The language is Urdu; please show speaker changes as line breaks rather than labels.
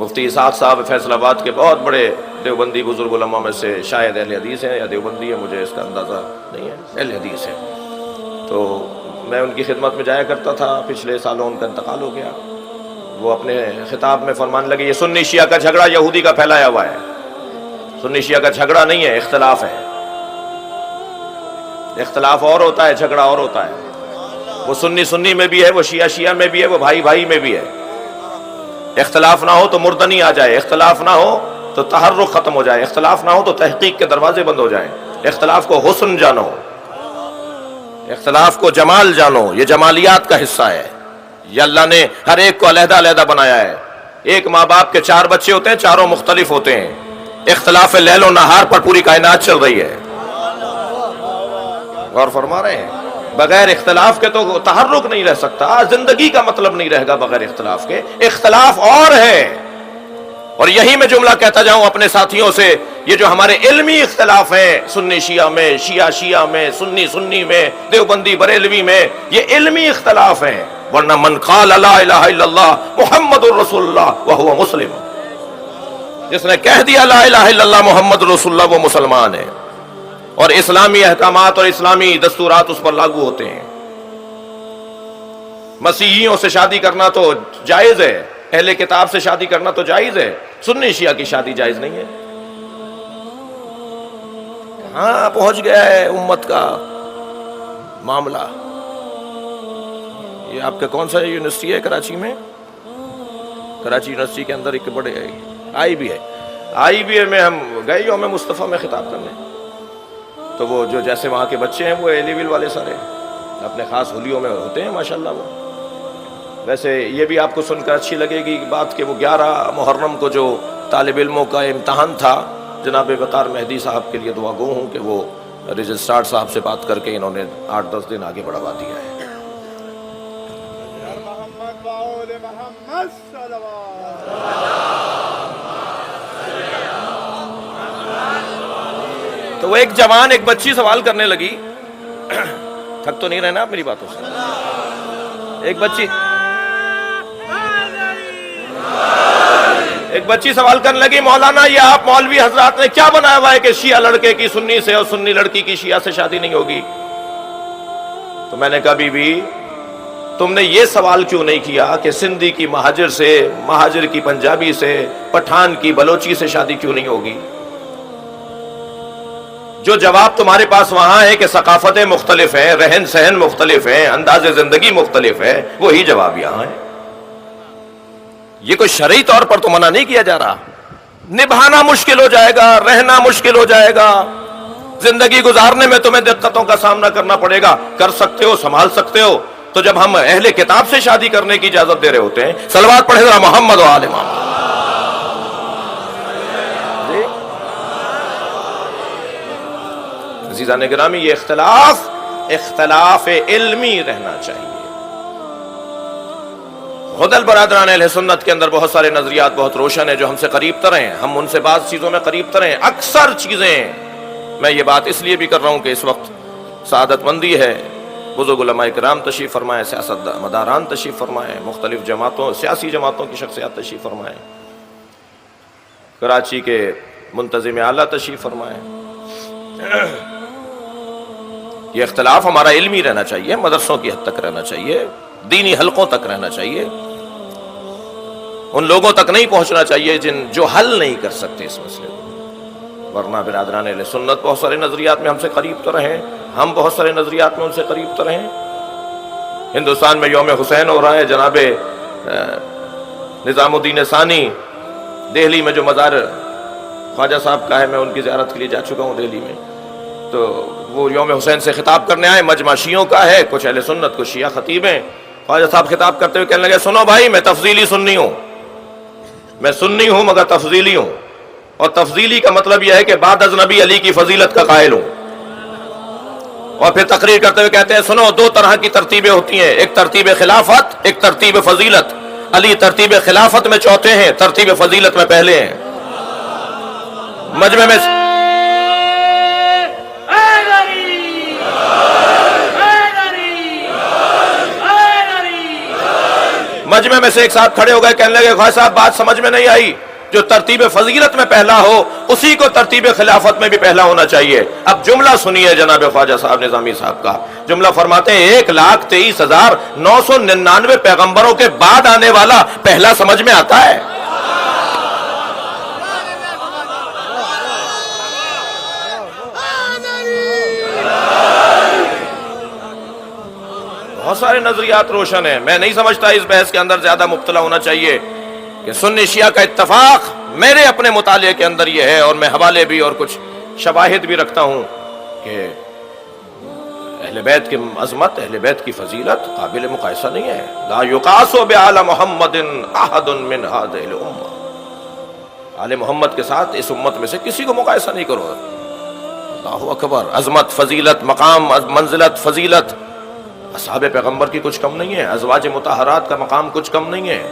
مفتی اسحاق صاحب فیصل آباد کے بہت بڑے دیوبندی بزرگ علماء میں سے شاید اہل حدیث ہیں یا دیوبندی ہیں، مجھے اس کا اندازہ نہیں ہے، اہل حدیث ہیں. تو میں ان کی خدمت میں جایا کرتا تھا، پچھلے سالوں ان کا انتقال ہو گیا. وہ اپنے خطاب میں فرمانے لگے یہ سنی شیعہ کا جھگڑا یہودی کا پھیلایا ہوا ہے. سنی شیعہ کا جھگڑا نہیں ہے، اختلاف ہے. اختلاف اور ہوتا ہے، جھگڑا اور ہوتا ہے. وہ سنی سنی میں بھی ہے، وہ شیعہ شیعہ میں بھی ہے، وہ بھائی بھائی میں بھی ہے. اختلاف نہ ہو تو مردنی آ جائے، اختلاف نہ ہو تو تحرک ختم ہو جائے، اختلاف نہ ہو تو تحقیق کے دروازے بند ہو جائیں. اختلاف کو حسن جانو، اختلاف کو جمال جانو، یہ جمالیات کا حصہ ہے. یہ اللہ نے ہر ایک کو علیحدہ علیحدہ بنایا ہے. ایک ماں باپ کے 4 بچے ہوتے ہیں، چاروں مختلف ہوتے ہیں. اختلاف لیل و نہار پر پوری کائنات چل رہی ہے. غور فرما رہے ہیں؟ بغیر اختلاف کے تو تحرک نہیں رہ سکتا. زندگی کا مطلب نہیں رہے گا بغیر اختلاف کے. اختلاف اور ہے. اور یہی میں جملہ کہتا جاؤں اپنے ساتھیوں سے، یہ جو ہمارے علمی اختلاف ہیں، سنی شیعہ میں، شیعہ شیعہ میں، سنی سنی میں، دیوبندی بریلوی میں، یہ علمی اختلاف ہیں. ورنہ من قال لا الہ الا اللہ محمد الرسول اللہ وہو مسلم، جس نے کہہ دیا لا الہ الا اللہ محمد رسول اللہ وہ مسلمان ہے، اور اسلامی احکامات اور اسلامی دستورات اس پر لاگو ہوتے ہیں. مسیحیوں سے شادی کرنا تو جائز ہے، اہل کتاب سے شادی کرنا تو جائز ہے، سنی شیعہ کی شادی جائز نہیں ہے. کہاں پہنچ گیا ہے امت کا معاملہ. یہ آپ کا کون سا یونیورسٹی ہے کراچی میں؟ کراچی یونیورسٹی کے اندر ایک بڑے آئی بی ہے. آئی بی اے میں ہم گئے یوم مصطفیٰ میں خطاب کرنے، تو وہ جو جیسے وہاں کے بچے ہیں وہ ایلیویل والے سارے اپنے خاص ہولیوں میں ہوتے ہیں ماشاءاللہ. وہ ویسے یہ بھی آپ کو سن کر اچھی لگے گی بات کہ وہ 11 محرم کو جو طالب علموں کا امتحان تھا، جناب وقار مہدی صاحب کے لیے دعا گو ہوں کہ وہ رجسٹرار صاحب سے بات کر کے انہوں نے 8-10 دن آگے بڑھوا دیا ہے. تو وہ ایک جوان ایک بچی سوال کرنے لگی، تھک تو نہیں رہنا آپ میری باتوں سے. ایک بچی سوال کرنے لگی مولانا یہ آپ مولوی حضرات نے کیا بنایا ہوا ہے کہ شیعہ لڑکے کی سنی سے اور سنی لڑکی کی شیعہ سے شادی نہیں ہوگی؟ تو میں نے کہا بی بی تم نے یہ سوال کیوں نہیں کیا کہ سندھی کی مہاجر سے، مہاجر کی پنجابی سے، پٹھان کی بلوچی سے شادی کیوں نہیں ہوگی؟ جو جواب تمہارے پاس وہاں ہے کہ ثقافتیں مختلف ہیں، رہن سہن مختلف ہیں، انداز زندگی مختلف ہے، وہی جواب یہاں ہے. یہ کوئی شرعی طور پر تو منع نہیں کیا جا رہا. نبھانا مشکل ہو جائے گا، رہنا مشکل ہو جائے گا، زندگی گزارنے میں تمہیں دقتوں کا سامنا کرنا پڑے گا. کر سکتے ہو، سنبھال سکتے ہو. تو جب ہم اہل کتاب سے شادی کرنے کی اجازت دے رہے ہوتے ہیں، صلوات پڑھے ذرا محمد و آل محمد. عزیزان گرامی یہ اختلاف علمی رہنا چاہیے. غدل برادران اہل سنت کے اندر بہت سارے نظریات بہت روشن ہیں جو ہم سے قریب تر ہیں، ہم ان سے بعض چیزوں میں قریب تر ہیں. اکثر چیزیں میں یہ بات اس لیے بھی کر رہا ہوں کہ اس وقت سعادت مندی ہے، بزرگ علماء کرام تشریف فرمائے، سیاست مداران تشریف فرمائے، مختلف جماعتوں سیاسی جماعتوں کی شخصیات تشریف فرمائے، کراچی کے منتظم اعلیٰ تشریف فرمائے. یہ اختلاف ہمارا علمی رہنا چاہیے، مدرسوں کی حد تک رہنا چاہیے، دینی حلقوں تک رہنا چاہیے. ان لوگوں تک نہیں پہنچنا چاہیے جو حل نہیں کر سکتے اس مسئلے کو. ورنہ برادران اہل سنت بہت سارے نظریات میں ہم سے قریب تو رہیں، ہم بہت سارے نظریات میں ان سے قریب تو رہیں. ہندوستان میں یوم حسین ہو رہا ہے، جناب نظام الدین ثانی دہلی میں جو مزار خواجہ صاحب کا ہے، میں ان کی زیارت کے لیے جا چکا ہوں دہلی میں. تو وہ یوم حسین سے خطاب کرنے آئے، مجمع شیعوں کا ہے، کچھ اہل سنت کچھ شیعہ خطیب ہیں. خواجہ صاحب خطاب کرتے ہوئے کہنے لگے سنو بھائی میں تفضیلی سنی ہوں، میں سنی ہوں مگر تفضیلی ہوں، اور تفضیلی کا مطلب یہ ہے کہ بعد از نبی علی کی فضیلت کا قائل ہوں. اور پھر تقریر کرتے ہوئے کہتے ہیں سنو 2 طرح کی ترتیبیں ہوتی ہیں، ایک ترتیب خلافت، ایک ترتیب فضیلت. علی ترتیب خلافت میں چوتھے ہیں، ترتیب فضیلت میں پہلے ہیں. مجمع میں سے ایک صاحب کھڑے ہو گئے, کہنے لگے خواجہ صاحب بات سمجھ میں نہیں آئی, جو ترتیب فضیلت میں پہلا ہو اسی کو ترتیب خلافت میں بھی پہلا ہونا چاہیے. اب جملہ سنیے جناب خواجہ صاحب نظامی صاحب کا جملہ, فرماتے ہیں 1,23,999 پیغمبروں کے بعد آنے والا پہلا سمجھ میں آتا ہے؟ بہت سارے نظریات روشن ہیں. میں نہیں سمجھتا اس بحث کے اندر زیادہ مبتلا ہونا چاہیے کہ سنی شیعہ کا اتفاق میرے اپنے مطالعے کے اندر یہ ہے, اور میں حوالے بھی اور کچھ شواہد بھی رکھتا ہوں کہ اہل بیت کی عظمت, اہل بیت کی فضیلت قابل مقایسہ نہیں ہے. لا یقاس بآل محمد احد من هذه الامه, آل محمد کے ساتھ اس امت میں سے کسی کو مقایسہ نہیں کرو. اللہ اکبر, عظمت, فضیلت, مقام, منزلت, فضیلت اصحاب پیغمبر کی کچھ کم نہیں ہے, ازواج مطہرات کا مقام کچھ کم نہیں ہے.